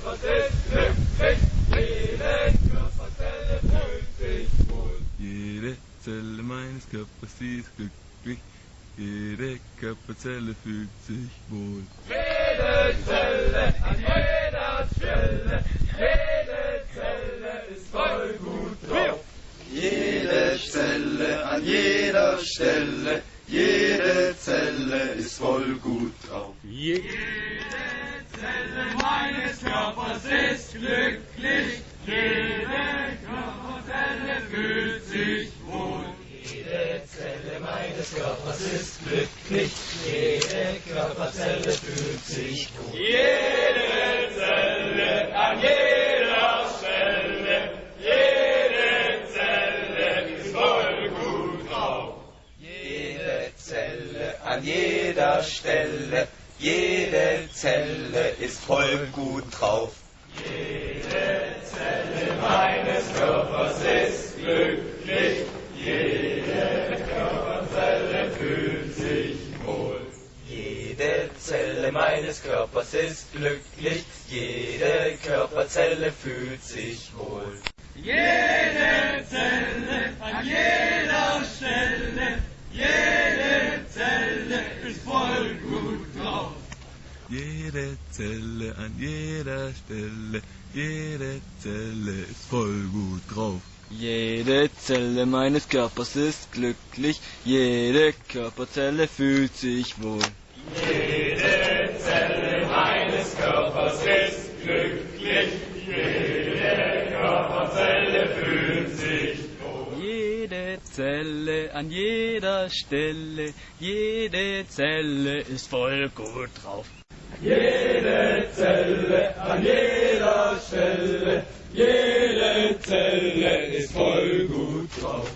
Körpers ist glücklich, jede Körperzelle fühlt sich wohl. Jede Zelle meines Körpers ist glücklich, jede Körperzelle fühlt sich wohl. Jede Zelle an jeder Stelle, jede Zelle ist voll gut drauf. Jede Zelle an jeder Stelle, jede Zelle ist voll gut drauf. Jede Zelle meines Körpers ist glücklich, jede Körperzelle fühlt sich wohl. Jede Zelle meines Körpers ist glücklich, jede Körperzelle fühlt sich wohl. Jede Zelle an jeder Stelle, jede Zelle ist voll gut drauf. Jede Zelle an jeder Stelle, jede Zelle ist voll gut drauf. Jede Zelle meines Körpers ist glücklich, jede Körperzelle fühlt sich wohl. Jede Zelle meines Körpers ist glücklich, jede Körperzelle fühlt sich wohl. Jede Zelle an jeder Stelle, jede Zelle ist voll gut drauf. Jede Zelle an jeder Stelle, jede Zelle ist voll gut drauf. Jede Zelle meines Körpers ist glücklich, jede Körperzelle fühlt sich wohl. Jede Zelle meines Körpers ist glücklich, jede Körperzelle fühlt sich wohl. Jede Zelle an jeder Stelle, jede Zelle ist voll gut drauf. Jede Zelle an jeder Stelle, jede Zelle ist voll gut drauf.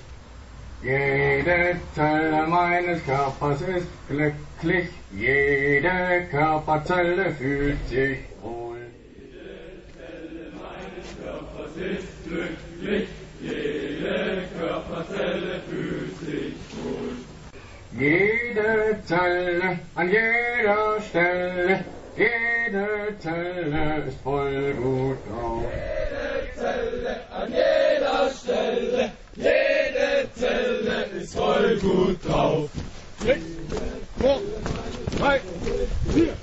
Jede Zelle meines Körpers ist glücklich, jede Körperzelle fühlt sich wohl. Jede Zelle meines Körpers ist glücklich, jede Körperzelle fühlt sich wohl. Jede Zelle an jeder Stelle, jede Zelle ist voll gut drauf. Jede Zelle an jeder Stelle, jede Zelle ist voll gut drauf. 6, 2, 3, 4.